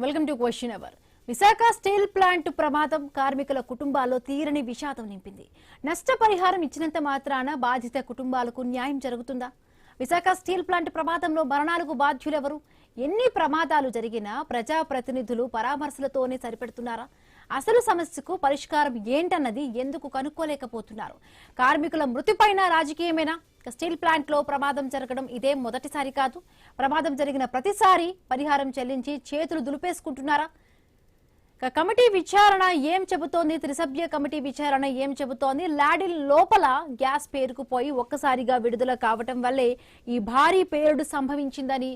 Welcome to question hour. Visakha steel plant ప్రమాదం కార్మికుల కుటుంబాల్లో తీరని విషాదం నింపింది. నష్టపరిహారం ఇచ్చినంత మాత్రాన బాధిత కుటుంబాలకు న్యాయం జరుగుతుందా? విశాఖ స్టీల్ ప్లాంట్ ప్రమాదంలో మరణాలకు బాధ్యులెవరు? ఎన్ని ప్రమాదాలు జరిగినా ప్రజాప్రతినిధులు పరామర్శలతోనే సరిపెడుతున్నారా? అసలు సమస్యకు పరిష్కారం ఏంటన్నది ఎందుకు కనుక్కోలేకపోతున్నారు? కార్మికుల మృతిపైన రాజకీయమేనా? స్టీల్ ప్లాంట్ లో ప్రమాదం జరగడం ఇదే మొదటిసారి కాదు. ప్రమాదం జరిగిన ప్రతిసారి పరిహారం చెల్లించి చేతులు దులిపేసుకుంటున్నారా? కమిటీ విచారణ ఏం చెబుతోంది? త్రిసభ్య కమిటీ విచారణ ఏం చెబుతోంది? లాడిల్ లోపల గ్యాస్ పేరుకుపోయి ఒక్కసారిగా విడుదల కావటం వల్లే ఈ భారీ పేలుడు సంభవించిందని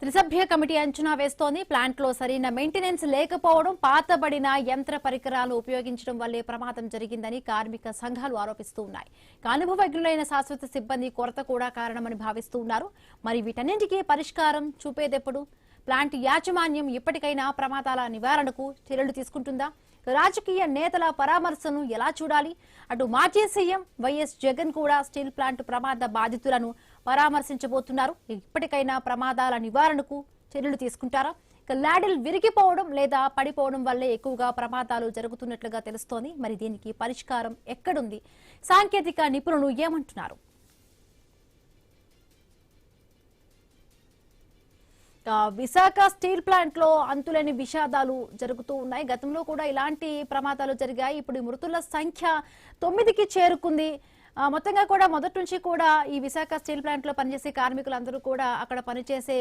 త్రిసభ్య కమిటీ అంచనా వేస్తోంది. ప్లాంట్ లో సరైన మెయింటెనెన్స్ లేకపోవడం, పాతబడిన యంత్ర పరికరాలు ఉపయోగించడం వల్లే ప్రమాదం జరిగిందని కార్మిక సంఘాలు ఆరోపిస్తూ ఉన్నాయి. అనుభవజ్ఞులైన శాశ్వత సిబ్బంది కొరత కూడా కారణమని భావిస్తూ ఉన్నారు. మరి వీటన్నింటికీ పరిష్కారం చూపేదెప్పుడు? ప్లాంట్ యాజమాన్యం ఇప్పటికైనా ప్రమాదాల నివారణకు చర్యలు తీసుకుంటుందా? రాజకీయ నేతల పరామర్శను ఎలా చూడాలి? అటు మాజీ సీఎం వైఎస్ జగన్ కూడా స్టీల్ ప్లాంట్ ప్రమాద బాధితులను పరామర్శించబోతున్నారు. ఇప్పటికైనా ప్రమాదాల నివారణకు చర్యలు తీసుకుంటారా? లాడిల్ విరిగిపోవడం లేదా పడిపోవడం వల్లే ఎక్కువగా ప్రమాదాలు జరుగుతున్నట్లుగా తెలుస్తోంది. మరి దీనికి పరిష్కారం ఎక్కడుంది? సాంకేతిక నిపుణులు ఏమంటున్నారు? విశాఖ స్టీల్ ప్లాంట్ లో అంతులేని విషాదాలు జరుగుతూ ఉన్నాయి. గతంలో కూడా ఇలాంటి ప్రమాదాలు జరిగాయి. ఇప్పుడు మృతుల సంఖ్య 9కి చేరుకుంది. మొత్తంగా కూడా మొదటి నుంచి కూడా ఈ విశాఖ స్టీల్ ప్లాంట్ లో పనిచేసే కార్మికులందరూ కూడా అక్కడ పనిచేసే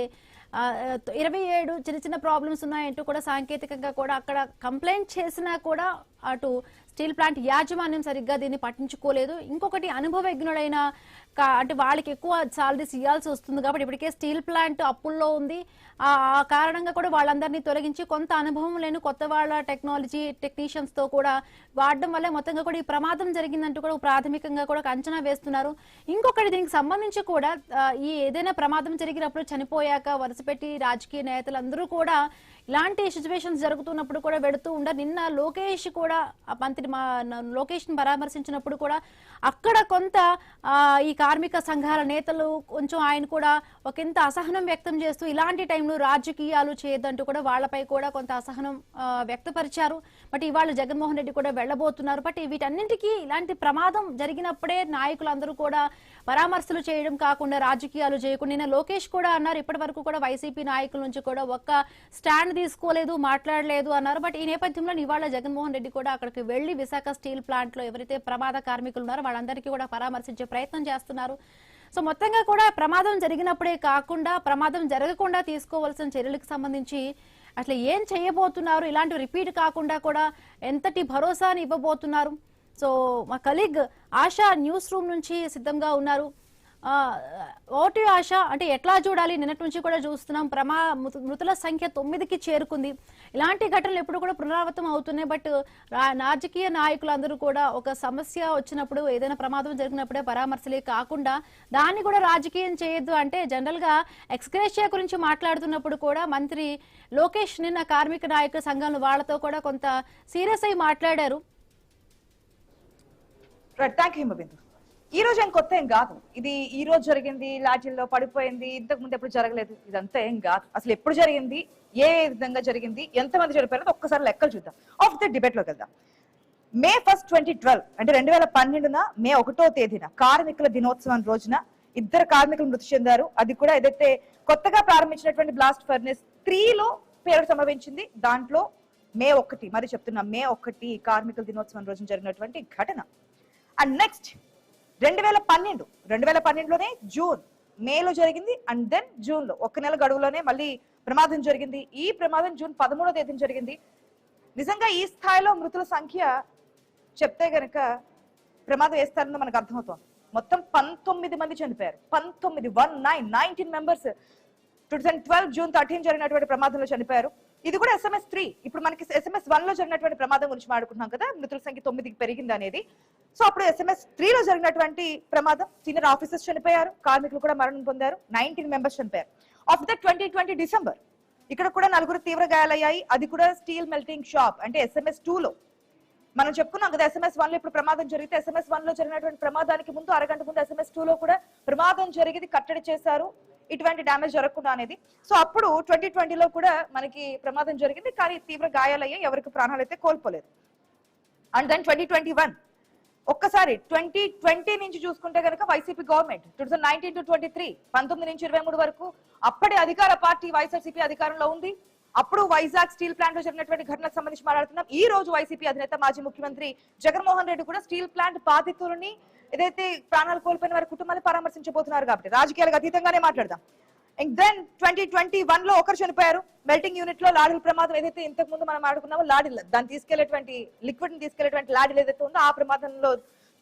27 చిన్న చిన్న ప్రాబ్లమ్స్ ఉన్నాయంటూ కూడా సాంకేతికంగా కూడా అక్కడ కంప్లైంట్ చేసినా కూడా అటు స్టీల్ ప్లాంట్ యాజమాన్యం సరిగ్గా దీన్ని పట్టించుకోలేదు. ఇంకొకటి అనుభవజ్ఞుడైన అంటే వాళ్ళకి ఎక్కువ సాలరీస్ ఇవ్వాల్సి వస్తుంది కాబట్టి ఇప్పటికే స్టీల్ ప్లాంట్ అప్పుల్లో ఉంది. ఆ కారణంగా కూడా వాళ్ళందరినీ తొలగించి కొంత అనుభవం లేని కొత్త వాళ్ళ టెక్నీషియన్స్ తో కూడా వాడడం వల్ల మొత్తంగా కూడా ఈ ప్రమాదం జరిగిందంటూ కూడా ప్రాథమికంగా కూడా అంచనా వేస్తున్నారు. ఇంకొకటి దీనికి సంబంధించి కూడా ఈ ఏదైనా ప్రమాదం జరిగినప్పుడు చనిపోయాక వరుసపెట్టి రాజకీయ నేతలందరూ కూడా ఇలాంటి సిచ్యువేషన్స్ జరుగుతున్నప్పుడు కూడా వెడుతూ ఉండరు. నిన్న లోకేష్ కూడా మంత్రి లోకేష్ ని పరామర్శించినప్పుడు కూడా అక్కడ కొంత ఈ కార్మిక సంఘాల నేతలు కొంచెం ఆయన కూడా ఒకంత అసహనం వ్యక్తం చేస్తూ ఇలాంటి టైంలో రాజకీయాలు చేయొద్దంటూ కూడా వాళ్ళపై కూడా కొంత అసహనం వ్యక్తపరిచారు. బట్ ఇవాళ జగన్మోహన్ రెడ్డి కూడా వెళ్లబోతున్నారు. బట్ వీటన్నింటికీ ఇలాంటి ప్రమాదం జరిగినప్పుడే నాయకులందరూ కూడా పరామర్శలు చేయడం కాకుండా రాజకీయాలు చేయకుండా నిన్న లోకేష్ కూడా అన్నారు ఇప్పటి వరకు కూడా వైసీపీ నాయకుల నుంచి కూడా ఒక్క స్టాండ్ తీసుకోలేదు, మాట్లాడలేదు అన్నారు. బట్ ఈ నేపథ్యంలో ఇవాళ జగన్మోహన్ రెడ్డి కూడా అక్కడికి వెళ్లి విశాఖ స్టీల్ ప్లాంట్ లో ఎవరైతే ప్రమాద కార్మికులు ఉన్నారో వాళ్ళందరికీ కూడా పరామర్శించే ప్రయత్నం చేస్తున్నారు. సో మొత్తంగా కూడా ప్రమాదం జరిగినప్పుడే కాకుండా ప్రమాదం జరగకుండా తీసుకోవాల్సిన చర్యలకు సంబంధించి అట్లా ఏం చేయబోతున్నారు, ఇలాంటి రిపీట్ కాకుండా కూడా ఎంతటి భరోసాని ఇవ్వబోతున్నారు? సో మా కలీగ్ ఆశా న్యూస్ రూమ్ నుంచి సిద్ధంగా ఉన్నారు. ఓటీ ఆశ, అంటే ఎట్లా చూడాలి? నిన్నటి నుంచి కూడా చూస్తున్నాం మృతుల సంఖ్య 9కి చేరుకుంది. ఇలాంటి ఘటనలు ఎప్పుడు కూడా పునరావృతం అవుతున్నాయి. బట్ రాజకీయ నాయకులందరూ కూడా ఒక సమస్య వచ్చినప్పుడు ఏదైనా ప్రమాదం జరిగినప్పుడే పరామర్శలే కాకుండా దాన్ని కూడా రాజకీయం చేయొద్దు అంటే జనరల్ గా ఎక్స్గ్రేషియా గురించి మాట్లాడుతున్నప్పుడు కూడా మంత్రి లోకేష్ నిన్న కార్మిక నాయకుల సంఘం వాళ్ళతో కూడా కొంత సీరియస్ అయి మాట్లాడారు. ఈ రోజు ఏం కొత్త ఏం కాదు. ఇది ఈ రోజు జరిగింది, లాఠీల్లో పడిపోయింది, ఇంతకు ముందు ఎప్పుడు జరగలేదు. ఇదంతా ఏం కాదు. అసలు ఎప్పుడు జరిగింది, ఏ విధంగా జరిగింది, ఎంతమంది చనిపోయారో ఒక్కసారి లెక్కలు చూద్దాం. ఆఫ్ ద డిబేట్ లోకి వెళ్దాం. May 1st, 2012 అంటే 2012 మే 1వ తేదీన కార్మికుల దినోత్సవం రోజున 2 కార్మికులు మృతి చెందారు. అది కూడా ఏదైతే కొత్తగా ప్రారంభించినటువంటి బ్లాస్ట్ ఫర్నెస్ 3లో పేరు సంభవించింది. దాంట్లో మే 1 మరి చెప్తున్నా మే 1 కార్మికుల దినోత్సవం రోజున జరిగినటువంటి ఘటన. అండ్ నెక్స్ట్ 2012లోనే మేలో జరిగింది. అండ్ దెన్ జూన్ లో 1 నెల గడువులోనే మళ్ళీ ప్రమాదం జరిగింది. ఈ ప్రమాదం జూన్ 13వ తేదీన జరిగింది. నిజంగా ఈ స్థాయిలో మృతుల సంఖ్య చెప్తే గనక ప్రమాదం వేస్తారని మనకు అర్థమవుతోంది. మొత్తం 19 మంది చనిపోయారు. 19 మెంబర్స్ 2012 జూన్ 13 జరిగినటువంటి ప్రమాదంలో చనిపోయారు. ఇది కూడా SMS 3. ఇప్పుడు మనకి SMS 1 లో జరిగినటువంటి ప్రమాదం గురించి మాట్లాడుకుంటున్నాం కదా, మృతుల సంఖ్య 9కి పెరిగింది అనేది. సో అప్పుడు SMS 3లో జరిగినటువంటి ప్రమాదం సీనియర్ ఆఫీసర్స్ చనిపోయారు, కార్మికులు కూడా మరణం పొందారు. 19 మెంబర్స్ చనిపోయారు. ఆఫ్ ద 2020 డిసెంబర్ ఇక్కడ కూడా 4 తీవ్ర గాయాలయ్యాయి. అది కూడా స్టీల్ మెల్టింగ్ షాప్ అంటే SMS 2లో మనం చెప్పుకున్నాం కదా SMS-1 లో ఇప్పుడు ప్రమాదం జరిగితే SMS-1 లో జరిగినటువంటి ప్రమాదానికి ముందు అరగంట ముందు SMS-2 లో కూడా ప్రమాదం జరిగింది, కట్టడి చేశారు, ఇటువంటి డ్యామేజ్ జరగకుండా అనేది. సో అప్పుడు 2020లో కూడా మనకి ప్రమాదం జరిగింది, కానీ తీవ్ర గాయాలయ్యాయి, ఎవరికి ప్రాణాలు అయితే కోల్పోలేదు. అండ్ దెన్ 2021 ఒక్కసారి 2020 నుంచి చూసుకుంటే కనుక వైసీపీ గవర్నమెంట్ 2019 to 23 19 నుంచి 23 వరకు అప్పటి అధికార పార్టీ వైఎస్ఆర్సీపీ అధికారంలో ఉంది. అప్పుడు వైజాగ్ స్టీల్ ప్లాంట్ లో జరిగినటువంటి ఘటనకు సంబంధించి మాట్లాడుతున్నాం. ఈ రోజు వైసీపీ అధినేత మాజీ ముఖ్యమంత్రి జగన్మోహన్ రెడ్డి కూడా స్టీల్ ప్లాంట్ బాధితులని ఏదైతే ప్రాణాలు కోల్పోయిన వారి కుటుంబాన్ని పరామర్శించబోతున్నారు కాబట్టి రాజకీయాలకు అతీతంగానే మాట్లాడదాం. అండ్ దెన్ 2021 లో ఒకరు చనిపోయారు మెల్టింగ్ యూనిట్ లో. లాడిల్ ప్రమాదం ఏదైతే ఇంతకు ముందు మనం ఆడుకున్నామో, లాడిల్ దాన్ని తీసుకెళ్లేటువంటి లిక్విడ్ ని తీసుకెళ్లేటువంటి లాడిల్ ఏదైతే ఉందో ఆ ప్రమాదంలో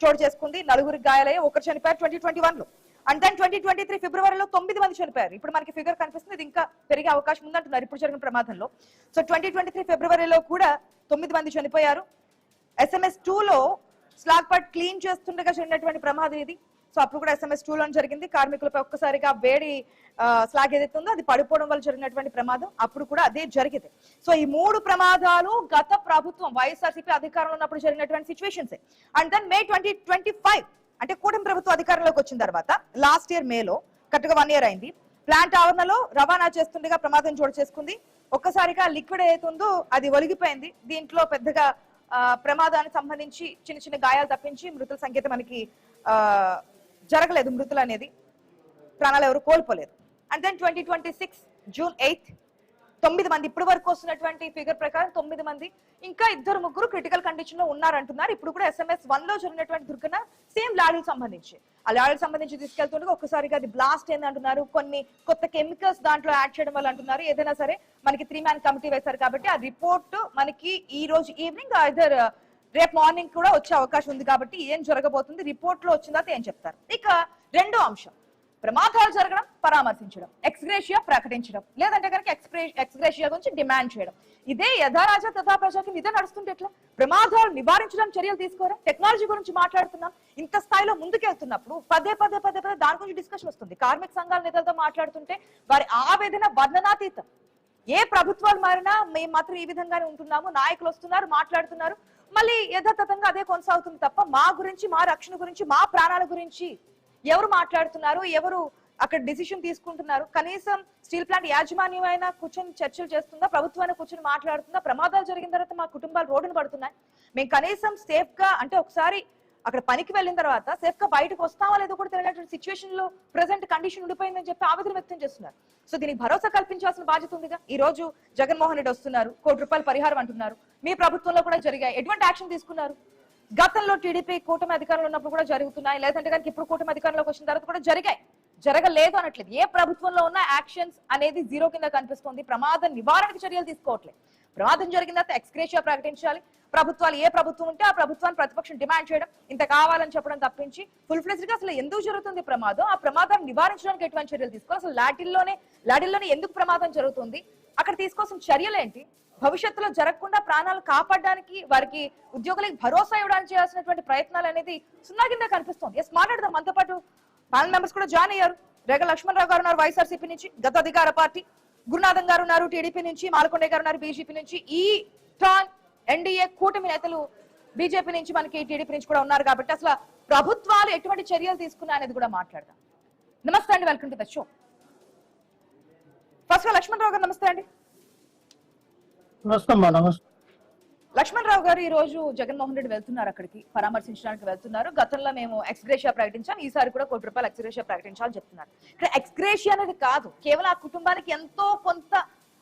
చోటు చేసుకుంది, 4 గాయాలయ్యాయి, ఒకరు చనిపోయారు 2021 లో. అండ్ దెన్ 2023 ఫిబ్రవరిలో 9 మంది చనిపోయారు. ఇప్పుడు మనకి ఫిగర్ కనిపిస్తుంది, ఇది ఇంకా పెరిగే అవకాశం ఉందంటున్నారు ఇప్పుడు జరిగిన ప్రమాదంలో. సో 2023 ఫిబ్రవరిలో కూడా 9 మంది చనిపోయారు. SMS-2 లో స్లాగ్ పార్ట్ క్లీన్ చేస్తుండగా జరిగినటువంటి ప్రమాదం ఇది. సో అప్పుడు కూడా SMS-2 లో జరిగింది. కార్మికులపై ఒక్కసారిగా వేడి స్లాగ్ ఏదైతే ఉందో అది పడిపోవడం వల్ల జరిగినటువంటి ప్రమాదం, అప్పుడు కూడా అదే జరిగింది. సో ఈ 3 ప్రమాదాలు గత ప్రభుత్వం వైఎస్ఆర్సీపీ అధికారంలో ఉన్నప్పుడు జరిగినటువంటి సిచ్యువేషన్స్. అండ్ దెన్ మే 2025 అంటే కూటమి ప్రభుత్వం అధికారంలోకి వచ్చిన తర్వాత లాస్ట్ ఇయర్ మేలో కరెక్ట్గా 1 year అయింది. ప్లాంట్ ఆవరణలో రవాణా చేస్తుండగా ప్రమాదం చోటు చేసుకుంది. ఒక్కసారిగా లిక్విడ్ ఏదైతే ఉందో అది ఒలిగిపోయింది. దీంట్లో పెద్దగా ప్రమాదానికి సంబంధించి చిన్న చిన్న గాయాలు తప్పించి మృతుల సంఖ్య మనకి జరగలేదు, మృతులు అనేది ప్రాణాలు ఎవరు కోల్పోలేదు. అండ్ దెన్ 2026 జూన్ 8 9 మంది ఇప్పటి వరకు వస్తున్నటువంటి ఫిగర్ ప్రకారం 9 మంది, ఇంకా 2-3 క్రిటికల్ కండిషన్ లో ఉన్నారంటున్నారు. ఇప్పుడు కూడా SMS-1 లో జరిగినటువంటి దుర్ఘటన సేమ్ లాడీకి సంబంధించి, ఆ లాడీకి సంబంధించి తీసుకెళ్తుండగా ఒక్కసారిగా అది బ్లాస్ట్ అయింది అంటున్నారు. కొన్ని కొత్త కెమికల్స్ దాంట్లో యాడ్ చేయడం వల్ల అంటున్నారు. ఏదైనా సరే మనకి 3-man కమిటీ వేశారు కాబట్టి ఆ రిపోర్ట్ మనకి ఈ రోజు ఈవినింగ్ ఐదర్ రేపు మార్నింగ్ కూడా వచ్చే అవకాశం ఉంది. కాబట్టి ఏం జరగబోతుంది రిపోర్ట్ లో వచ్చిన తర్వాత ఏం చెప్తారు. ఇక రెండో అంశం, ప్రమాదాలు జరగడం, పరామర్శించడం, ఎక్స్గ్రేషియా ప్రకటించడం, లేదంటే కనుక ఎక్స్గ్రేషియా గురించి డిమాండ్ చేయడం. ఇదే యథారాజా తథా ప్రజాకి ఇదే నడుస్తుంటే ఎట్లా? ప్రమాదాలు నివారించడం చర్యలు తీసుకోరా? టెక్నాలజీ గురించి మాట్లాడుతున్నాం, ఇంత స్థాయిలో ముందుకెళ్తున్నప్పుడు పదే దాని గురించి డిస్కషన్ వస్తుంది. కార్మిక సంఘాల నేతలతో మాట్లాడుతుంటే వారి ఆవేదన వర్ణనాతీతం. ఏ ప్రభుత్వాలు మారినా మేము మాత్రం ఈ విధంగానే ఉంటున్నాము, నాయకులు వస్తున్నారు మాట్లాడుతున్నారు, మళ్ళీ యథాతథంగా అదే కొనసాగుతుంది తప్ప మా గురించి, మా రక్షణ గురించి, మా ప్రాణాల గురించి ఎవరు మాట్లాడుతున్నారు, ఎవరు అక్కడ డిసిషన్ తీసుకుంటున్నారు? కనీసం స్టీల్ ప్లాంట్ యాజమాన్యం అయినా కూర్చొని చర్చలు చేస్తుందా? ప్రభుత్వాన్ని కూర్చొని మాట్లాడుతుందా? ప్రమాదాలు జరిగిన తర్వాత మా కుటుంబాలు రోడ్డున పడుతున్నాయి, మేము కనీసం సేఫ్ గా, అంటే ఒకసారి అక్కడ పనికి వెళ్ళిన తర్వాత సేఫ్ గా బయటకు వస్తామా లేదో కూడా తెలియనటువంటి సిచ్యువేషన్ లో ప్రెసెంట్ కండిషన్ ఉండిపోయిందని చెప్పి ఆవేదన వ్యక్తం చేస్తున్నారు. సో దీనికి భరోసా కల్పించాల్సిన బాధ్యత ఉందిగా. ఈ రోజు జగన్మోహన్ రెడ్డి వస్తున్నారు, ₹1 కోటి పరిహారం అంటున్నారు. మీ ప్రభుత్వంలో కూడా జరిగాయి, ఎటువంటి యాక్షన్ తీసుకున్నారు? గతంలో టీడీపీ కూటమి అధికారంలో ఉన్నప్పుడు కూడా జరుగుతున్నాయి, లేదంటే కనుక ఇప్పుడు కూటమి అధికారంలోకి వచ్చిన తర్వాత కూడా జరిగాయి, జరగలేదు అనట్లేదు. ఏ ప్రభుత్వంలో ఉన్న యాక్షన్స్ అనేది జీరో కింద కనిపిస్తుంది. ప్రమాద నివారణకు చర్యలు తీసుకోవట్లేదు. ప్రమాదం జరిగిన తర్వాత ఎక్స్గ్రేషియా ప్రకటించాలి. ప్రభుత్వాలు ఏ ప్రభుత్వం ఉంటే ఆ ప్రభుత్వాన్ని ప్రతిపక్షం డిమాండ్ చేయడం, ఇంత కావాలని చెప్పడం తప్పించి ఫుల్ ఫ్లెజ్డ్ గా అసలు ఎందుకు జరుగుతుంది ప్రమాదం, ఆ ప్రమాదాన్ని నివారించడానికి ఎటువంటి చర్యలు తీసుకోవాలి, అసలు లాటిల్లోనే ఎందుకు ప్రమాదం జరుగుతుంది, అక్కడ తీసుకోవాల్సిన చర్యలు ఏంటి, భవిష్యత్తులో జరగకుండా ప్రాణాలు కాపాడడానికి, వారికి ఉద్యోగులకు భరోసా ఇవ్వడానికి చేయాల్సినటువంటి ప్రయత్నాలు అనేది సున్నా కింద కనిపిస్తుంది. ఎస్, మాట్లాడదాం. మనతో పాటు ప్యానల్ మెంబర్స్ కూడా జాయిన్ అయ్యారు. రేగ లక్ష్మణరావు గారు ఉన్నారు వైఎస్ఆర్సీపీ నుంచి, గత అధికార పార్టీ. గురునాథం గారు ఉన్నారు టీడీపీ నుంచి, మాలకొండ గారు ఉన్నారు బీజేపీ నుంచి. ఈ టర్న్ ఎన్డీఏ కూటమి నేతలు బీజేపీ నుంచి, మనకి టీడీపీ నుంచి కూడా ఉన్నారు. కాబట్టి అసలు ప్రభుత్వాలు ఎటువంటి చర్యలు తీసుకున్నా అనేది కూడా మాట్లాడదాం. నమస్తే అండి, welcome to the show. First గా లక్ష్మణరావు గారు నమస్తే అండి. లక్ష్మణ్ రావు గారు, ఈ రోజు జగన్మోహన్ రెడ్డి వెళ్తున్నారు, అక్కడికి పరామర్శించడానికి వెళ్తున్నారు. గతంలో మేము ఎక్స్గ్రేషియా ప్రకటించాం, ఈసారి కూడా ₹1 కోటి ఎక్స్గ్రేషియా ప్రకటించాలని చెప్తున్నారు. ఇక్కడ ఎక్స్గ్రేషియా అనేది కాదు, కేవలం ఆ కుటుంబానికి ఎంతో కొంత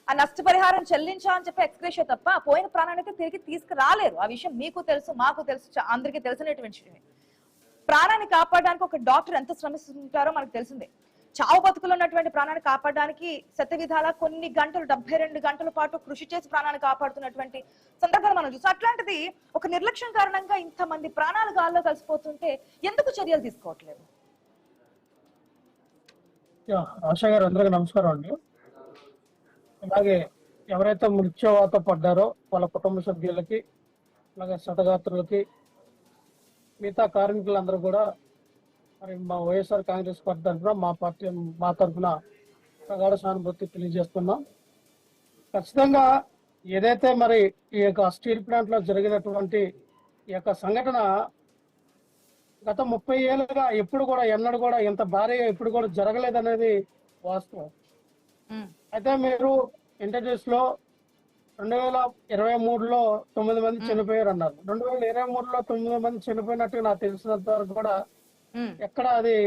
ఆ నష్టపరిహారం చెల్లించాలని చెప్పి ఎక్స్గ్రేషియా తప్ప పోయిన ప్రాణాన్ని అయితే తిరిగి తీసుకురాలేరు. ఆ విషయం మీకు తెలుసు, మాకు తెలుసు, అందరికీ తెలిసినటువంటి విషయమే. ప్రాణాన్ని కాపాడడానికి ఒక డాక్టర్ ఎంత శ్రమిస్తుంటారో మనకు తెలిసిందే. చావు బతుకులు ఉన్నటువంటి ప్రాణాన్ని కాపాడడానికి శతవిధాల కొన్ని గంటలు, 72 గంటల పాటు కృషి చేసి ప్రాణాన్ని కాపాడుతున్నటువంటి సందర్భాలు మనం చూస్తాం. అట్లాంటిది ఒక నిర్లక్ష్యం కారణంగా ఇంతమంది ప్రాణాలు గాల్లో కలిసిపోతుంటే ఎందుకు చర్యలు తీసుకోవట్లేదు? ఆశా గారు, అందరికీ నమస్కారం అండి. అలాగే ఎవరైతే మృత్యువాత పడ్డారో వాళ్ళ కుటుంబ సభ్యులకి, అలాగే శతగాత్రులకి, మిగతా కార్మికులందరూ కూడా మరి మా వైఎస్ఆర్ కాంగ్రెస్ పార్టీ తరఫున, మా తరఫున ప్రగాఢ సానుభూతి తెలియజేస్తున్నాం. ఖచ్చితంగా ఏదైతే మరి ఈ యొక్క స్టీల్ ప్లాంట్ లో జరిగినటువంటి ఈ యొక్క సంఘటన గత 30 ఏళ్ళుగా ఎప్పుడు కూడా ఎన్నడూ కూడా ఇంత భారీగా ఎప్పుడు కూడా జరగలేదనేది వాస్తవం. అయితే మీరు ఇంటర్వ్యూస్ లో 2023లో 9 మంది చనిపోయారు అన్నారు. 2023లో 9 మంది చనిపోయినట్టు నాకు తెలిసినంత వరకు కూడా ఎక్కడ అది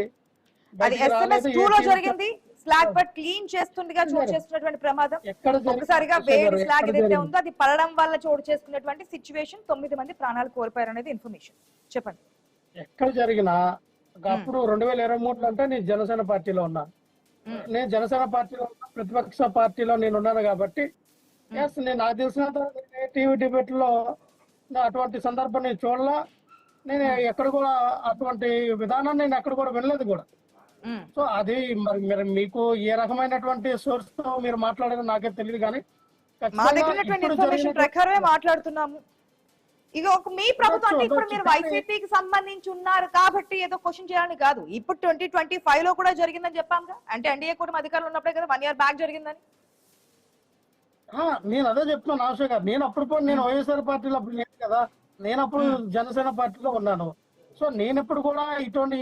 అది SMS 2 లో జరిగింది. స్లాగ్ బట్ క్లీన్ చేస్తుండగా చోటు చేసుకున్నటువంటి ప్రమాదం, ఎక్కడ ఒకసారిగా వేడి స్లాగ్ ఏదైతే ఉందో అది పడడం వల్ల చోటు చేసుకున్నటువంటి సిచ్యువేషన్ 9 మంది ప్రాణాలు కోల్పోయారు అనేది ఇన్ఫర్మేషన్. చెప్పండి. ఎక్కడ జరిగినా అప్పుడు 2023లో అంటే నేను జనసేన పార్టీలో ఉన్నా. నేను జనసేన పార్టీలో ఉన్నా, ప్రతిపక్ష పార్టీలో నేను ఉన్నాను కాబట్టి ఎస్ నేను నాకు తెలిసినంత టీవీ డిబేట్ లో అటువంటి సందర్భం నేను చూడలా. నేను ఎక్కడ కూడా అటువంటి విధానాన్ని నేను ఎక్కడ కూడా వినలేదు కూడా. సో అది మరి మీరు మీకు ఏ రకమైనటువంటి సోర్స్ తో మీరు మాట్లాడారో నాకే తెలియదు, కానీ మా దగ్గర ఉన్నటువంటి ఇన్ఫర్మేషన్ ప్రకారమే మాట్లాడుతున్నాము. ఇక ఒక మీ ప్రభుత్వం అంటే ఇప్పుడు మీరు వైసీపీకి సంబంధించి ఉన్నారు కాబట్టి ఏదో క్వశ్చన్ చేయాలని కాదు. ఇప్పుడు 2025 లో కూడా జరిగిందని చెప్పాము. అంటే ఎన్డీఏ కూడా అధికారులు ఉన్నప్పుడే కదా 1 year బ్యాక్ జరిగిందని. నేను అదే చెప్తున్నాను ఆశ గారు. నేను అప్పుడు నేను వైఎస్ఆర్ పార్టీలో అప్పుడు లేదు కదా, నేను అప్పుడు జనసేన పార్టీలో ఉన్నాను. సో నేను ఎప్పుడు కూడా ఇటువంటి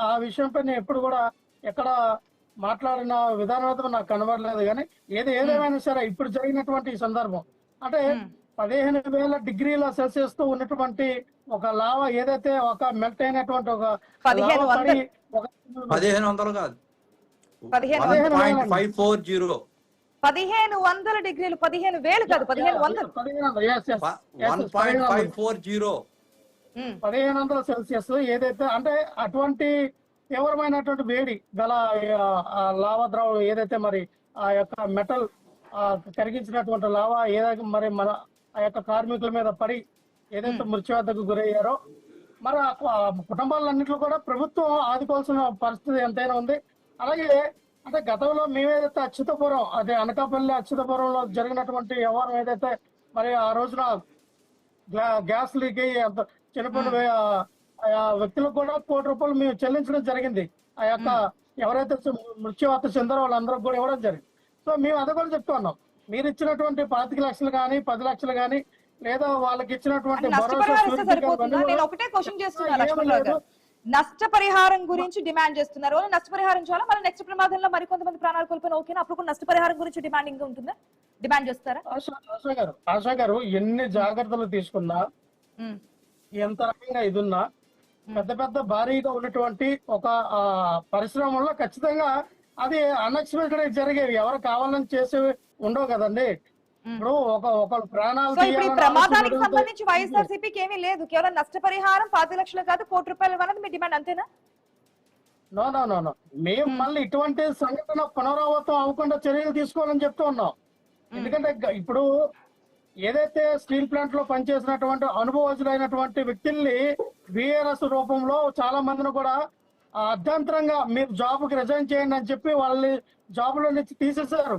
ఆ విషయంపై నేను ఎప్పుడు కూడా ఎక్కడ మాట్లాడిన విధానం నాకు కనబడలేదు. కానీ ఏదేమైనా సరే ఇప్పుడు జరిగినటువంటి ఈ సందర్భం అంటే 15,000 డిగ్రీల సెల్సియస్ తో ఉన్నటువంటి ఒక లావా ఏదైతే ఒక మెల్ట్ అయినటువంటి ఒక 1500 కాదు 1540 1500 డిగ్రీలు 15,000 కాదు 1500 1500 సెల్సియస్ ఏదైతే అంటే అటువంటి తీవ్రమైనటువంటి వేడి గల లావా ద్రవం ఏదైతే మరి ఆ యొక్క మెటల్ కరిగించినటువంటి లావా ఏదైతే మరి మన ఆ యొక్క కార్మికుల మీద పడి ఏదైతే మృత్యువాతకు గురయ్యారో మరి ఆ కుటుంబాలన్నింటిలో కూడా ప్రభుత్వం ఆదుకోవాల్సిన పరిస్థితి ఎంతైనా ఉంది. అలాగే అంటే గతంలో మేమేదైతే అచ్యుతపురం అదే అనకాపల్లి అచ్యుతపురంలో జరిగినటువంటి వ్యవహారం ఏదైతే మరి ఆ రోజున గ్యాస్ లీక్ అయ్యి చనిపోయిన వ్యక్తులకు కూడా ₹1 కోటి మేము చెల్లించడం జరిగింది. ఆ యొక్క ఎవరైతే మృత్యువాత చెందారో వాళ్ళందరూ కూడా ఇవ్వడం జరిగింది. సో మేము అది కూడా చెప్తా ఉన్నాం, మీరు ఇచ్చినటువంటి 25 లక్షలు కానీ 10 లక్షలు కానీ లేదా వాళ్ళకి ఇచ్చినటువంటి నష్టపరిహారం గురించి డిమాండ్ చేస్తున్నారు. నష్టపరిహారం చాలా మళ్ళీ నెక్స్ట్ ప్రమాదంలో మరికొంతమంది ప్రాణాలు కోల్పోయిన ఓకేనా అప్పుడు నష్టపరిహారం గురించి డిమాండింగ్ ఉంటుందా? డిమాండ్ చేస్తారా? ఆశా గారు ఎన్ని జాగ్రత్తలు తీసుకున్నా ఎంత రకంగా ఇదున్నా పెద్ద పెద్ద భారీగా ఉన్నటువంటి ఒక పరిశ్రమలో ఖచ్చితంగా అది అన్ఎక్స్పెక్టెడ్ జరిగేవి, ఎవరు కావాలని చేసేవి ఉండవు కదండి. ఇప్పుడు ఒక ప్రాణాలు ప్రమాదానికి సంబంధించి వైఎస్ఆర్సీపీకి ఏమీ లేదు, కేవలం నష్టపరిహారం 10 లక్షలు కాదు ₹1 కోటి అన్నది మీ డిమాండ్ అంతేనా? నో నో నో నో మేము మళ్ళీ ఇటువంటి సంఘటన పునరావృతం అవ్వకుండా చర్యలు తీసుకోవాలని చెప్తూ ఉన్నాం. ఎందుకంటే ఇప్పుడు ఏదైతే స్టీల్ ప్లాంట్ లో పనిచేసినటువంటి అనుభవజ్ఞులైనటువంటి వ్యక్తుల్ని VRS రూపంలో చాలా మందిని కూడా అర్ధాంతరంగా మీరు జాబ్ కి రిజైన్ చేయండి అని చెప్పి వాళ్ళని జాబ్ లో నుంచి తీసేశారు.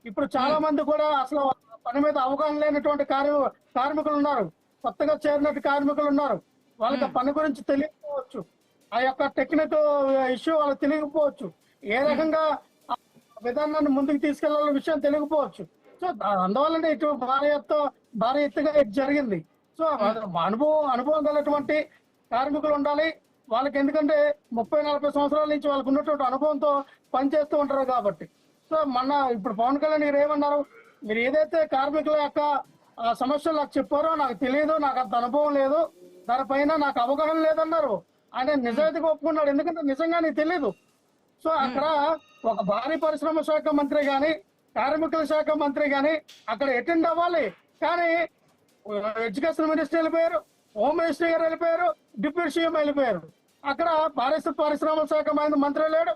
ఇప్పుడు చాలా మంది కూడా అసలు పని మీద అవగాహన లేనటువంటి కార్మికులు ఉన్నారు, కొత్తగా చేరినట్టు కార్మికులు ఉన్నారు. వాళ్ళకి పని గురించి తెలియకపోవచ్చు, ఆ యొక్క టెక్నికల్ ఇష్యూ వాళ్ళకి తెలియకపోవచ్చు, ఏ రకంగా విధానాన్ని ముందుకు తీసుకెళ్లాలనే విషయం తెలియకపోవచ్చు. సో అందువల్లనే ఇటు భారీ ఎత్తుగా జరిగింది. సో అనుభవం కలిగినటువంటి కార్మికులు ఉండాలి వాళ్ళకి, ఎందుకంటే 30-40 సంవత్సరాల నుంచి వాళ్ళకు ఉన్నటువంటి అనుభవంతో పనిచేస్తూ ఉంటారు కాబట్టి. సో ఇప్పుడు పవన్ కళ్యాణ్ గారు ఏమన్నారు, మీరు ఏదైతే కార్మికుల యొక్క సమస్యలు నాకు చెప్పారో నాకు తెలియదు, నాకు అంత అనుభవం లేదు, దానిపైన నాకు అవగాహన లేదన్నారు. ఆయన నిజాయితీగా ఒప్పుకున్నాడు, ఎందుకంటే నిజంగా నీకు తెలియదు. సో అక్కడ ఒక భారీ పరిశ్రమ శాఖ మంత్రి గాని కార్మికుల శాఖ మంత్రి గాని అక్కడ అటెండ్ అవ్వాలి, కానీ ఎడ్యుకేషన్ మినిస్టర్ వెళ్ళిపోయారు, హోమ్ మినిస్టర్ గారు వెళ్ళిపోయారు, డిప్యూటీ సీఎం వెళ్ళిపోయారు. అక్కడ పరిశ్రమ శాఖ మంత్రి లేడు,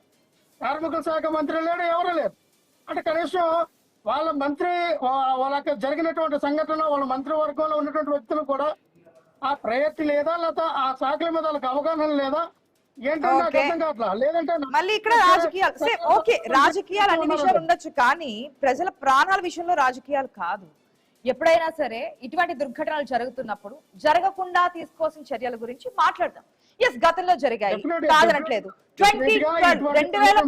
కార్మికుల శాఖ మంత్రి లేడు, ఎవరు లేరు. అంటే కనీసం వాళ్ళ మంత్రి వాళ్ళకి జరిగినటువంటి సంఘటన వాళ్ళ మంత్రివర్గంలో ఉన్నటువంటి వ్యక్తులు కూడా ఆ ప్రయత్నం లేదా, లేకపోతే ఆ శాఖల మీద వాళ్ళకి అవగాహన లేదా ఏంటంటే నాకు అర్థం కావట్లా. లేదంటే మళ్ళీ ఇక్కడ రాజకీయాలు అన్ని విషయాలు ఉండొచ్చు, కానీ ప్రజల ప్రాణాల విషయంలో రాజకీయాలు కాదు. ఎప్పుడైనా సరే ఇటువంటి దుర్ఘటనలు జరుగుతున్నప్పుడు జరగకుండా తీసుకోవాల్సిన చర్యల గురించి మాట్లాడదాం. ఎస్, గతంలో జరిగాయి, కాదనట్లేదు. 2012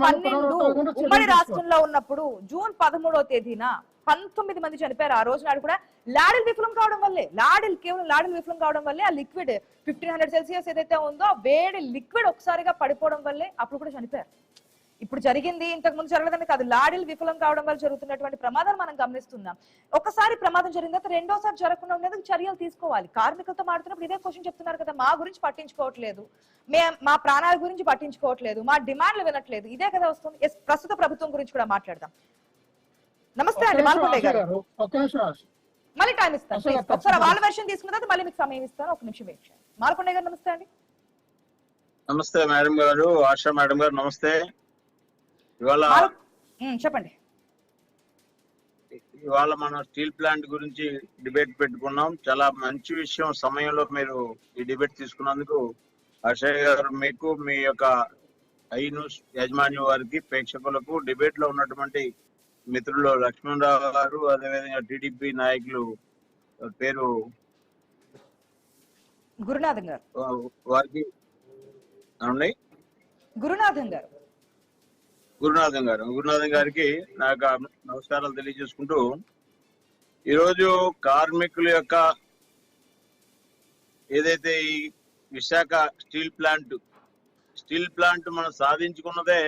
ఉమ్మడి రాష్ట్రంలో ఉన్నప్పుడు జూన్ 13వ తేదీన 19 మంది చనిపోయారు. ఆ రోజు నాడు కూడా లాడిల్ విఫలం కావడం వల్లే, కేవలం లాడిల్ విఫలం కావడం వల్లే ఆ లిక్విడ్ 1500 సెల్సియస్ ఏదైతే ఉందో ఆ వేడి లిక్విడ్ ఒకసారిగా పడిపోవడం వల్లే అప్పుడు కూడా చనిపోయారు. ఇప్పుడు జరిగింది ఇంతకు ముందు జరగలేదని కాదు, లాడిల్ విఫలం కావడం వల్ల జరుగుతున్నటువంటి ప్రమాదాలు మనం గమనిస్తున్నాం. ఒకసారి ప్రమాదం జరిగిన తర్వాత రెండోసారి జరగకుండా ఉండేందుకు చర్యలు తీసుకోవాలి. కార్మికులతో మాట్లాడుతున్నప్పుడు ఇదే క్వశ్చన్ చెప్తున్నారు కదా, మా గురించి పట్టించుకోవట్లేదు, మా ప్రాణాల గురించి పట్టించుకోవట్లేదు, మా డిమాండ్లు వినట్లేదు, ఇదే కదా వస్తుంది. ప్రస్తుత ప్రభుత్వం గురించి కూడా మాట్లాడదాం. నమస్తే అండి మాల్కొండ గారు, మళ్ళీ టైం ఇస్తాను. ఒకసారి వాళ్ళ వెర్షన్ తీసుకున్న తర్వాత మళ్ళీ మీకు సమయం ఇస్తాను, ఒక నిమిషం వెయిట్ చేయండి. మాల్కొండ గారు నమస్తే అండి. నమస్తే మేడం గారు, ఆశా మేడం గారు నమస్తే. ఇవాళ చెప్పండి. ఇవాళ మనం స్టీల్ ప్లాంట్ గురించి డిబేట్ పెట్టుకున్నాం. చాలా మంచి విషయం, సమయంలో మీరు ఈ డిబేట్ తీసుకున్నందుకు ఆశా గారు మీకు, మీ యొక్క ఐ న్యూస్ యాజమాన్యం వారికి, ప్రేక్షకులకు, డిబేట్ లో ఉన్నటువంటి మిత్రులు లక్ష్మణరావు గారు, అదేవిధంగా టీడీపీ నాయకులు పేరు గురునాథన్ గారు వారికి గురునాథన్ గారికి నాకు నమస్కారాలు తెలియజేసుకుంటూ, ఈరోజు కార్మికుల యొక్క ఏదైతే ఈ విశాఖ స్టీల్ ప్లాంట్ మనం సాధించుకున్నదే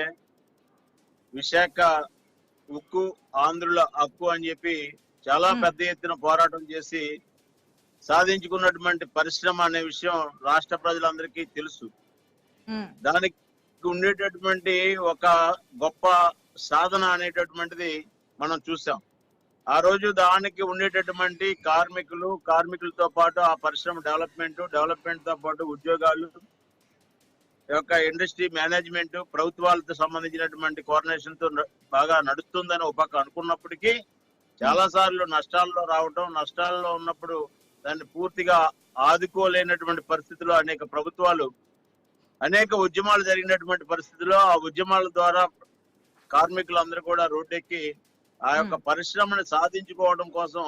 విశాఖ ఉక్కు ఆంధ్రుల హక్కు అని చెప్పి చాలా పెద్ద ఎత్తున పోరాటం చేసి సాధించుకున్నటువంటి పరిశ్రమ అనే విషయం రాష్ట్ర ప్రజలందరికీ తెలుసు. దానికి ఉండేటటువంటి ఒక గొప్ప సాధన అనేటటువంటిది మనం చూసాం. ఆ రోజు దానికి ఉండేటటువంటి కార్మికులతో పాటు ఆ పరిశ్రమ డెవలప్మెంట్ తో పాటు ఉద్యోగాలు యొక్క ఇండస్ట్రీ మేనేజ్మెంట్, ప్రభుత్వాలతో సంబంధించినటువంటి కోఆర్డినేషన్ తో బాగా నడుస్తుందని ఒక పక్క అనుకున్నప్పటికీ చాలా సార్లు నష్టాల్లో ఉన్నప్పుడు దాన్ని పూర్తిగా ఆదుకోలేనటువంటి పరిస్థితుల్లో అనేక ఉద్యమాలు జరిగినటువంటి పరిస్థితుల్లో ఆ ఉద్యమాల ద్వారా కార్మికులందరూ కూడా రోడ్డెక్కి ఆ యొక్క పరిశ్రమని సాధించుకోవడం కోసం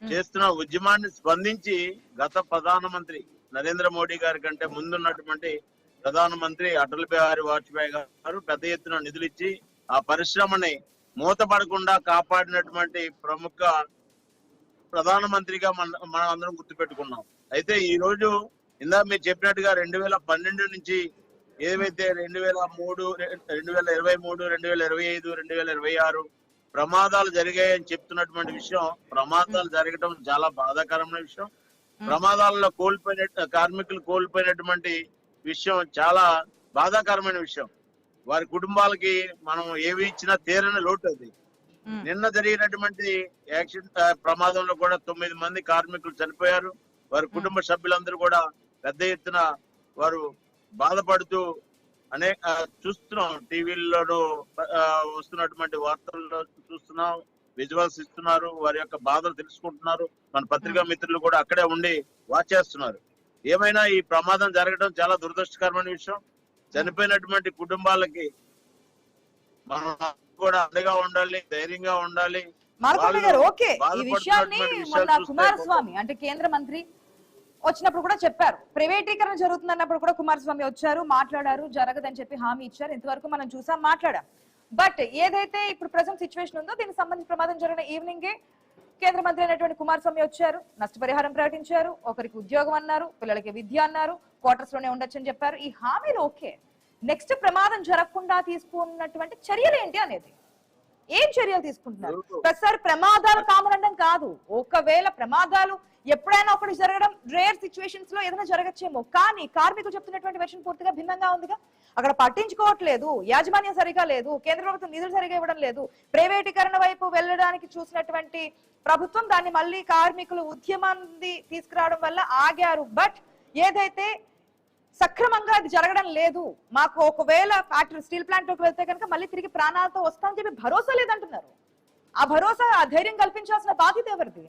చేస్తున్న ఉద్యమాన్ని స్పందించి గత ప్రధానమంత్రి నరేంద్ర మోడీ గారి కంటే ముందున్నటువంటి ప్రధానమంత్రి అటల్ బిహారీ వాజ్పేయి గారు పెద్ద ఎత్తున నిధులు ఇచ్చి ఆ పరిశ్రమని మూతపడకుండా కాపాడినటువంటి ప్రముఖ ప్రధానమంత్రిగా మనం అందరం గుర్తుపెట్టుకున్నాం. అయితే ఈ రోజు ఇందాక మీరు చెప్పినట్టుగా 2012 నుంచి ఏవైతే 2003, 2023, 2025, 2026 ప్రమాదాలు జరిగాయని చెప్తున్నటువంటి విషయం, ప్రమాదాలు జరగడం చాలా బాధాకరమైన విషయం. ప్రమాదాలలో కార్మికులు కోల్పోయినటువంటి విషయం చాలా బాధాకరమైన విషయం. వారి కుటుంబాలకి మనం ఏవి ఇచ్చినా తీరని లోటు అది. నిన్న జరిగినటువంటి ప్రమాదంలో కూడా 9 మంది కార్మికులు చనిపోయారు. వారి కుటుంబ సభ్యులందరూ కూడా పెద్ద ఎత్తున వారు బాధపడుతూ చూస్తున్నాం, టీవీల్లోనూ వస్తున్నటువంటి వార్తల్లో చూస్తున్నాం, విజువల్స్ ఇస్తున్నారు, వారి యొక్క బాధలు తెలుసుకుంటున్నారు. మన పత్రికా మిత్రులు కూడా అక్కడే ఉండి వాచ్ చేస్తున్నారు. ఏమైనా ఈ ప్రమాదం జరగడం చాలా దురదృష్టకరమైన విషయం. చనిపోయినటువంటి కుటుంబాలకి మనం కూడా అండగా ఉండాలి, ధైర్యంగా ఉండాలి. ఓకే, ఈ విషయాన్ని మొన్న కుమారస్వామి అంటే కేంద్ర మంత్రి వచ్చినప్పుడు కూడా చెప్పారు. ప్రైవేటీకరణ జరుగుతుందన్నప్పుడు కూడా కుమారస్వామి వచ్చారు, మాట్లాడారు, జరగదని చెప్పి హామీ ఇచ్చారు. ఇంతవరకు మనం చూసాం, మాట్లాడాం. బట్ ఏదైతే ఇప్పుడు ప్రెసెంట్ సిచ్యువేషన్ ఉందో దీనికి సంబంధించి ప్రమాదం జరిగిన ఈవినింగే కేంద్ర మంత్రి అయినటువంటి కుమారస్వామి వచ్చారు, నష్టపరిహారం ప్రకటించారు, ఒకరికి ఉద్యోగం అన్నారు, పిల్లలకి విద్య అన్నారు, క్వార్టర్స్ లోనే ఉండొచ్చని చెప్పారు. ఈ హామీలు ఓకే. నెక్స్ట్ ప్రమాదం జరగకుండా తీసుకున్నటువంటి చర్యలు ఏంటి అనేది, ఏం చర్యలు తీసుకుంటున్నారు? ప్రతిసారి ప్రమాదాలు కామనడం కాదు, ఒకవేళ ప్రమాదాలు ఎప్పుడైనా ఒకటి జరగడం రేర్ సిచ్యువేషన్స్ లో ఏదైనా జరగచ్చేమో, కానీ కార్మికులు చెప్తున్నటువంటి వెర్షన్ పూర్తిగా భిన్నంగా ఉందిగా. అక్కడ పట్టించుకోవట్లేదు, యాజమాన్యం సరిగా లేదు, కేంద్ర ప్రభుత్వం నిధులు సరిగా ఇవ్వడం లేదు, ప్రైవేటీకరణ వైపు వెళ్ళడానికి చూసినటువంటి ప్రభుత్వం దాన్ని మళ్ళీ కార్మికులు ఉద్యమాన్ని తీసుకురావడం వల్ల ఆగారు. బట్ ఏదైతే సక్రమంగా అది జరగడం లేదు, మాకు ఒకవేళ ఫ్యాక్టరీ స్టీల్ ప్లాంట్ లోకి వెళ్తే కనుక మళ్ళీ తిరిగి ప్రాణాలతో వస్తామని చెప్పి భరోసా లేదంటున్నారు. ఆ భరోసా, ఆ ధైర్యం కల్పించాల్సిన బాధ్యత ఎవరిది?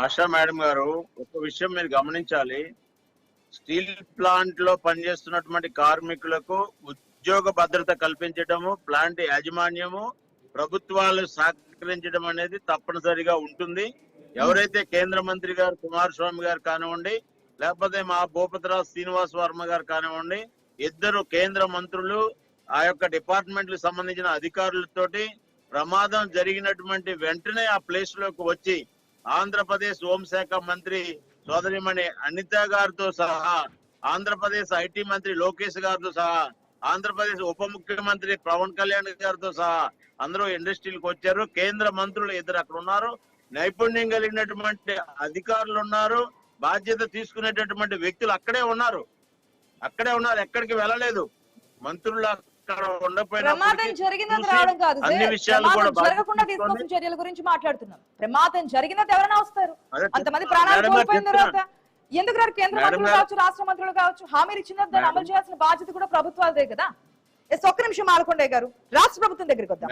ఆశా మేడం గారు, ఒక విషయం మీరు గమనించాలి. స్టీల్ ప్లాంట్ లో పనిచేస్తున్నటువంటి కార్మికులకు ఉద్యోగ భద్రత కల్పించడము, ప్లాంట్ యాజమాన్యము, ప్రభుత్వాలు సహకరించడం అనేది తప్పనిసరిగా ఉంటుంది. ఎవరైతే కేంద్ర మంత్రి గారు కుమారస్వామి గారు కానివ్వండి, లేకపోతే మా భూపతిరాజు శ్రీనివాస్ వర్మ గారు కానివ్వండి, ఇద్దరు కేంద్ర మంత్రులు ఆ యొక్క డిపార్ట్మెంట్లకు సంబంధించిన అధికారులతోటి ప్రమాదం జరిగినటువంటి వెంటనే ఆ ప్లేస్ లోకి వచ్చి ఆంధ్రప్రదేశ్ హోంశాఖ మంత్రి సోదరిమణి అనిత గారితో సహా, ఆంధ్రప్రదేశ్ ఐటీ మంత్రి లోకేష్ గారితో సహా, ఆంధ్రప్రదేశ్ ఉప ముఖ్యమంత్రి పవన్ కళ్యాణ్ గారితో సహా అందరూ ఇండస్ట్రీలకు వచ్చారు. కేంద్ర మంత్రులు ఇద్దరు అక్కడ ఉన్నారు, నైపుణ్యం కలిగినటువంటి అధికారులు ఉన్నారు, బాధ్యత తీసుకునేటటువంటి వ్యక్తులు అక్కడే ఉన్నారు, ఎక్కడికి వెళ్ళలేదు. మంత్రులు అక్కడ ప్రమాదం జరిగినది రావడం కాదు, అన్ని విషయాలు కూడా జరగకుండా తీసుకోవాల్సిన చర్యల గురించి మాట్లాడుతున్నాం. ప్రమాదం జరిగినది ఎవరైనా వస్తారు, అంతమంది ప్రాణాలు కోల్పోయిన తర్వాత ఎందుకు రారు? కేంద్ర మంత్రులు కావచ్చు, రాష్ట్ర మంత్రులు కావచ్చు, హామీలు ఇచ్చిన దాన్ని అమలు చేయాల్సిన బాధ్యత కూడా ప్రభుత్వాలదే కదా. ఒక్క నిమిషం మాల్కొండే గారు, రాష్ట్ర ప్రభుత్వం దగ్గరికి వద్దాం.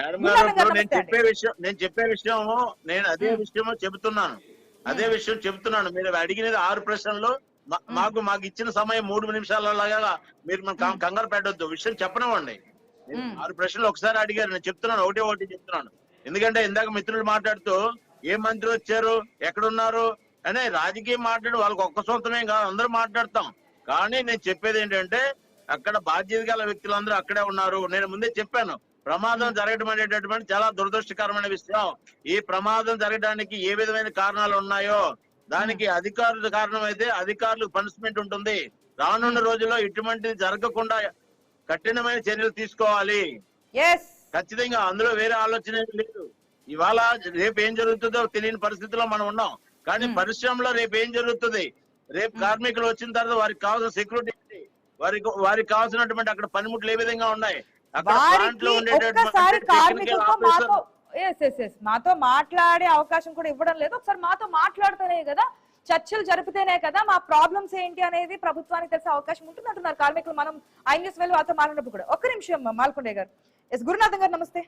నేను చెప్పే విషయం నేను అదే విషయం చెబుతున్నాను. మీరు అడిగినది 6 ప్రశ్నలు, మాకు ఇచ్చిన సమయం 3 నిమిషాలలాగా మీరు కంగారు పెట్టొద్దు. విషయం చెప్పనివ్వండి. 6 ప్రశ్నలు ఒకసారి అడిగారు, నేను చెప్తున్నాను, ఒకటి చెప్తున్నాను. ఎందుకంటే ఇందాక మిత్రులు మాట్లాడుతూ ఏ మంత్రి వచ్చారు, ఎక్కడున్నారు అనే రాజకీయం మాట్లాడి వాళ్ళకి ఒక్క సొంతమే కాదు, అందరూ మాట్లాడతాం. కానీ నేను చెప్పేది ఏంటంటే అక్కడ బాధ్యత గల వ్యక్తులందరూ అక్కడే ఉన్నారు. నేను ముందే చెప్పాను, ప్రమాదం జరగడం అనేటటువంటి చాలా దురదృష్టకరమైన విషయం. ఈ ప్రమాదం జరగడానికి ఏ విధమైన కారణాలు ఉన్నాయో దానికి అధికారులు కారణమైతే అధికారులకు పనిష్మెంట్ ఉంటుంది. రానున్న రోజుల్లో ఇటువంటిది జరగకుండా కఠినమైన చర్యలు తీసుకోవాలి. ఖచ్చితంగా అందులో వేరే ఆలోచన లేదు. ఇవాళ రేపు ఏం జరుగుతుందో తెలియని పరిస్థితిలో మనం ఉన్నాం. కానీ పరిశ్రమలో రేపు ఏం జరుగుతుంది, రేపు కార్మికులు వచ్చిన తర్వాత వారికి కావాల్సిన సెక్యూరిటీ, వారికి కావాల్సినటువంటి అక్కడ పనిముట్లు ఏ విధంగా ఉన్నాయి, మాతో మాట్లాడే అవకాశం కూడా ఇవ్వడం లేదు. ఒకసారి మాతో మాట్లాడితేనే కదా, చర్చలు జరిపితేనే కదా మా ప్రాబ్లమ్స్ ఏంటి అనేది ప్రభుత్వానికి తెలిసే అవకాశం ఉంటుంది అంటున్నారు కార్మికులు. మనం ఐఎన్ఎస్ వెళ్ళి వాళ్ళతో మాట్లాడినప్పుడు కూడా. ఒక్క నిమిషం మాల్కొండే గారు. గురునాథన్ గారు నమస్తే.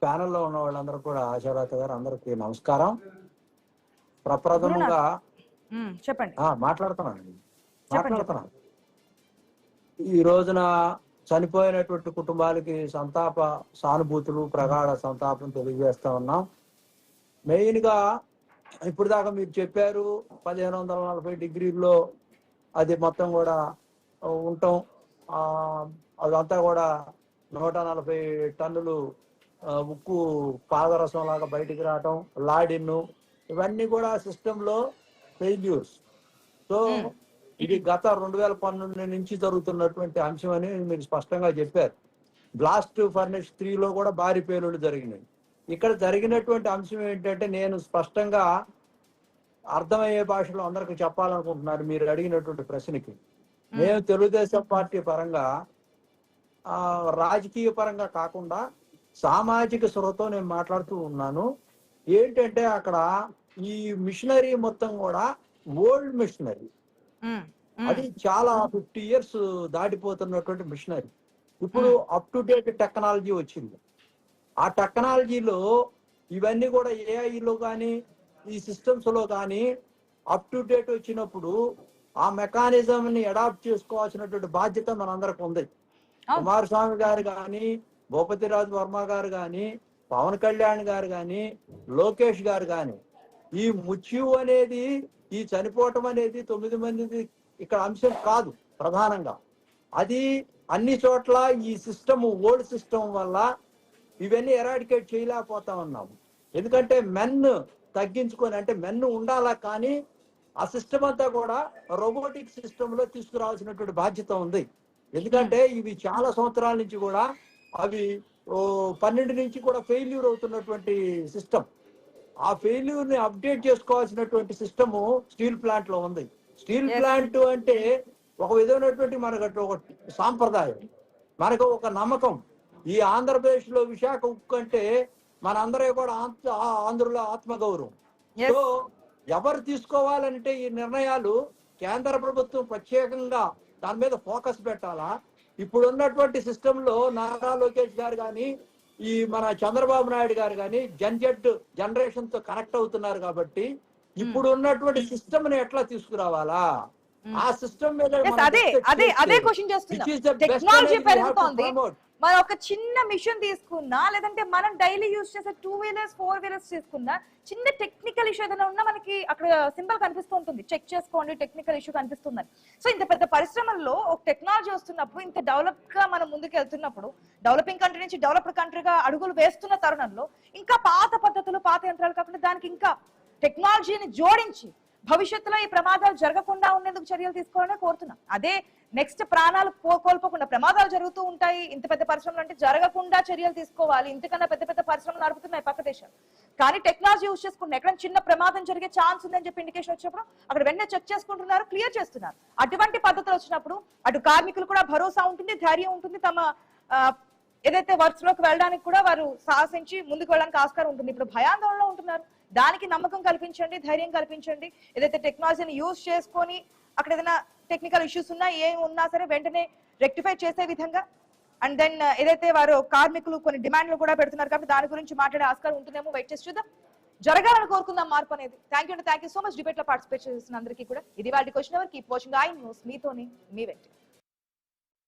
ప్యానెల్లో ఉన్న వాళ్ళందరూ కూడా, ఆశారాత గారు అందరికి నమస్కారం. ప్రప్రథమంగా చెప్పండి. మాట్లాడుతున్నాను. ఈ రోజున చనిపోయినటువంటి కుటుంబాలకి సానుభూతులు, ప్రగాఢ సంతాపం తెలియజేస్తా ఉన్నాం. మెయిన్ గా ఇప్పుడు దాకా మీరు చెప్పారు 1540 డిగ్రీల్లో అది మొత్తం కూడా ఉంటాం. అదంతా కూడా 140 టన్నులు ఉక్కు పాదరసం లాగా బయటికి రావటం, లాడిన్, ఇవన్నీ కూడా సిస్టమ్ లో ఫెయిల్యూర్స్. సో ఇది గత 2012 నుంచి జరుగుతున్నటువంటి అంశం అని మీరు స్పష్టంగా చెప్పారు. బ్లాస్ట్ ఫర్నేస్ 3లో కూడా భారీ పేలుళ్లు జరిగినాయి. ఇక్కడ జరిగినటువంటి అంశం ఏంటంటే నేను స్పష్టంగా అర్థమయ్యే భాషలో అందరికి చెప్పాలనుకుంటున్నారు మీరు అడిగినటువంటి ప్రశ్నకి. మేము తెలుగుదేశం పార్టీ పరంగా, రాజకీయ పరంగా కాకుండా సామాజిక స్పృహతో నేను మాట్లాడుతూ ఉన్నాను. ఏంటంటే అక్కడ ఈ మిషనరీ మొత్తం కూడా ఓల్డ్ మిషనరీ, అది చాలా 50 years దాటిపోతున్నటువంటి మిషనరీ. ఇప్పుడు అప్ టు డేట్ టెక్నాలజీ వచ్చింది. ఆ టెక్నాలజీలో ఇవన్నీ కూడా ఏఐలో కానీ ఈ సిస్టమ్స్ లో కానీ అప్ టు డేట్ వచ్చినప్పుడు ఆ మెకానిజం ని అడాప్ట్ చేసుకోవాల్సినటువంటి బాధ్యత మనందరికి ఉంది. కుమారస్వామి గారు కానీ, భూపతిరాజు వర్మ గారు కానీ, పవన్ కళ్యాణ్ గారు కానీ, లోకేష్ గారు కానీ, ఈ మృత్యు అనేది, ఈ చనిపోవటం అనేది 9 మంది ఇక్కడ అంశం కాదు ప్రధానంగా. అది అన్ని చోట్ల ఈ సిస్టమ్, ఓల్డ్ సిస్టమ్ వల్ల ఇవన్నీ ఎరాడికేట్ చేయలేకపోతా ఉన్నాము. ఎందుకంటే మెన్ తగ్గించుకొని, అంటే మెన్ ఉండాలా, కానీ ఆ సిస్టమ్ అంతా కూడా రోబోటిక్ సిస్టమ్ లో తీసుకురావాల్సినటువంటి బాధ్యత ఉంది. ఎందుకంటే ఇవి చాలా సంవత్సరాల నుంచి కూడా అవి 12 నుంచి కూడా ఫెయిల్యూర్ అవుతున్నటువంటి సిస్టమ్. ఆ ఫెయిల్యూర్ ని అప్డేట్ చేసుకోవాల్సినటువంటి సిస్టమ్ స్టీల్ ప్లాంట్ లో ఉంది. స్టీల్ ప్లాంట్ అంటే ఒక విధమైనటువంటి మనకు ఒక సాంప్రదాయం, మనకు ఒక నమ్మకం. ఈ ఆంధ్రప్రదేశ్ లో విశాఖ ఉక్కు అంటే మనందరూ కూడా ఆంధ్రుల ఆత్మగౌరవం. సో ఎవరు తీసుకోవాలంటే ఈ నిర్ణయాలు కేంద్ర ప్రభుత్వం ప్రత్యేకంగా దాని మీద ఫోకస్ పెట్టాలా. ఇప్పుడు ఉన్నటువంటి సిస్టమ్ లో నారా లోకేష్ గారు కానీ, ఈ మన చంద్రబాబు నాయుడు గారు కానీ జనరేషన్ తో కనెక్ట్ అవుతున్నారు. కాబట్టి ఇప్పుడు ఉన్నటువంటి సిస్టమ్ ని ఎట్లా తీసుకురావాలా, ఆ సిస్టమ్ మీద మన ఒక చిన్న మిషన్ తీసుకున్నా, లేదంటే మనం డైలీ యూజ్ చేసే 2 వీలర్స్ 4 వీలర్స్ తీసుకున్నా, చిన్న టెక్నికల్ ఇష్యూ ఏదైనా ఉన్నా మనకి అక్కడ సింబల్ కనిపిస్తూ ఉంటుంది, చెక్ చేసుకోండి టెక్నికల్ ఇష్యూ కనిపిస్తుందని. సో ఇంత పెద్ద పరిశ్రమల్లో ఒక టెక్నాలజీ వస్తున్నప్పుడు, ఇంత డెవలప్ గా మనం ముందుకు వెళ్తున్నప్పుడు, డెవలపింగ్ కంట్రీ నుంచి డెవలప్డ్ కంట్రీగా అడుగులు వేస్తున్న తరుణంలో ఇంకా పాత పద్ధతులు, పాత యంత్రాలు కాకుండా దానికి ఇంకా టెక్నాలజీని జోడించి భవిష్యత్తులో ఈ ప్రమాదాలు జరగకుండా ఉండేందుకు చర్యలు తీసుకోవాలని కోరుతున్నాం. అదే నెక్స్ట్ ప్రాణాలు కోల్పోకుండా, ప్రమాదాలు జరుగుతూ ఉంటాయి ఇంత పెద్ద పరిశ్రమలు అంటే, జరగకుండా చర్యలు తీసుకోవాలి. ఇంతకన్నా పెద్ద పెద్ద పరిశ్రమలు నడుపుతున్నాయి పక్క దేశాలు, కానీ టెక్నాలజీ యూజ్ చేసుకుంటే ఎక్కడ చిన్న ప్రమాదం జరిగే ఛాన్స్ ఉందని చెప్పి ఇండికేషన్ వచ్చినప్పుడు అక్కడ వెంటనే చెక్ చేసుకుంటున్నారు, క్లియర్ చేస్తున్నారు. అటువంటి పద్ధతులు వచ్చినప్పుడు అటు కార్మికులు కూడా భరోసా ఉంటుంది, ధైర్యం ఉంటుంది, తమ ఏదైతే వర్క్స్ లోకి వెళ్ళడానికి కూడా వారు సాహసించి ముందుకు వెళ్ళడానికి ఆస్కారం ఉంటుంది. ఇప్పుడు భయాందోళనలో ఉంటున్నారు, దానికి నమ్మకం కల్పించండి, ధైర్యం కల్పించండి. ఏదైతే టెక్నాలజీని యూజ్ చేసుకొని అక్కడ ఏదైనా టెక్నికల్ ఇష్యూస్ ఉన్నా, ఏం ఉన్నా సరే వెంటనే రెక్టిఫై చేసే విధంగా, అండ్ దెన్ ఏదైతే వారు కార్మికులు కొన్ని డిమాండ్లు కూడా పెడుతున్నారు కాబట్టి దాని గురించి మాట్లాడే ఆస్కారం ఉంటుందేమో, వెయిట్ చేసి చూద్దాం. జరగాలని కోరుకుందాం మార్పు అనేది. Thank you so much debate లో పార్టిసిపేట్ చేసిన అందరికీ కూడా. ఇది వాళ్ళ question hour. Keep watching iNews. మీతోని మీ వెంట.